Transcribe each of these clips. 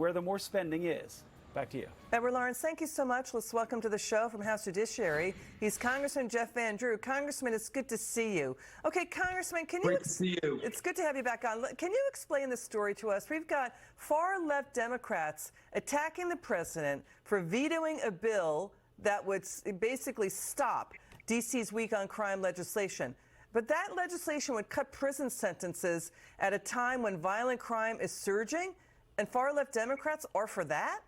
where the more spending is. Back to you. Edward Lawrence, thank you so much. Let's welcome to the show from House Judiciary. He's Congressman Jeff Van Drew. Congressman, it's good to see you. Okay, Congressman, can you... Great to see you. It's good to have you back on. Can you explain this story to us? We've got far-left Democrats attacking the president for vetoing a bill that would basically stop D.C.'s week on crime legislation. But that legislation would cut prison sentences at a time when violent crime is surging, and far-left Democrats are for that?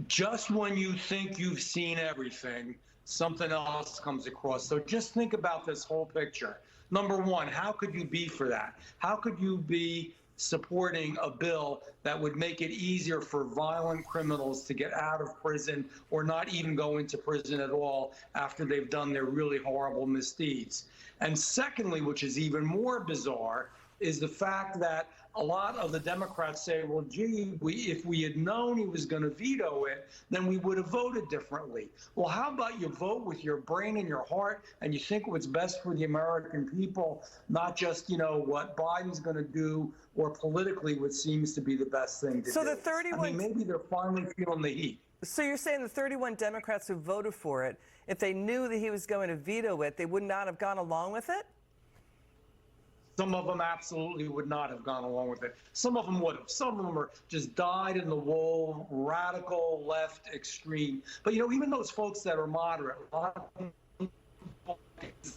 Just when you think you've seen everything, something else comes across. So just think about this whole picture. Number one, how could you be for that? How could you be supporting a bill that would make it easier for violent criminals to get out of prison or not even go into prison at all after they've done their really horrible misdeeds? And secondly, which is even more bizarre, is the fact that a lot of the Democrats say, well, gee, if we had known he was going to veto it, then we would have voted differently. Well, how about you vote with your brain and your heart, and you think what's best for the American people, not just, what Biden's going to do or politically what seems to be the best thing to do. So the 31... I mean, maybe they're finally feeling the heat. So you're saying the 31 Democrats who voted for it, if they knew that he was going to veto it, they would not have gone along with it? Some of them absolutely would not have gone along with it. Some of them would have. Some of them are just dyed-in-the-wool, radical, left, extreme. But, even those folks that are moderate, a lot of people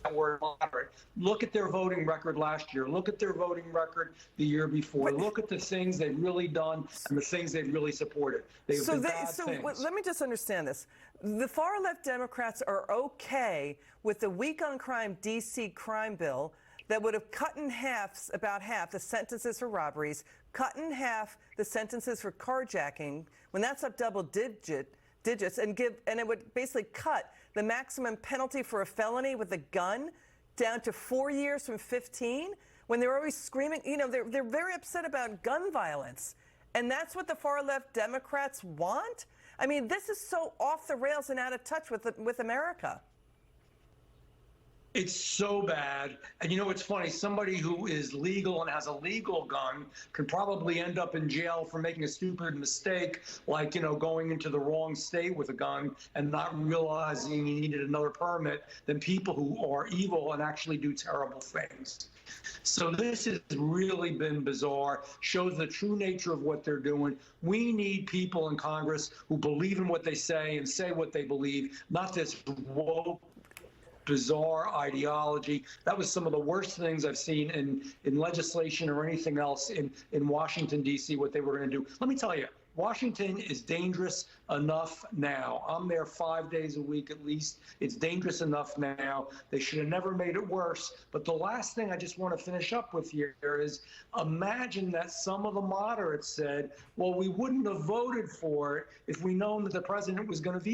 that were moderate, look at their voting record last year. Look at their voting record the year before. Look at the things they've really done and the things they've really supported. So let me just understand this. The far-left Democrats are okay with the week on crime D.C. crime bill that would have cut in half, about half, the sentences for robberies, cut in half the sentences for carjacking, when that's up double digits, and it would basically cut the maximum penalty for a felony with a gun down to 4 years from 15, when they're always screaming, they're very upset about gun violence. And that's what the far-left Democrats want? I mean, this is so off the rails and out of touch with America. It's so bad. And it's funny, somebody who is legal and has a legal gun could probably end up in jail for making a stupid mistake, like, going into the wrong state with a gun and not realizing you needed another permit, than people who are evil and actually do terrible things. So this has really been bizarre, shows the true nature of what they're doing. We need people in Congress who believe in what they say and say what they believe, not this woke, bizarre ideology. That was some of the worst things I've seen in legislation or anything else in Washington, D.C., what they were going to do. Let me tell you, Washington is dangerous enough now. I'm there 5 days a week at least. It's dangerous enough now. They should have never made it worse. But the last thing I just want to finish up with here is, imagine that some of the moderates said, well, we wouldn't have voted for it if we known that the president was going to veto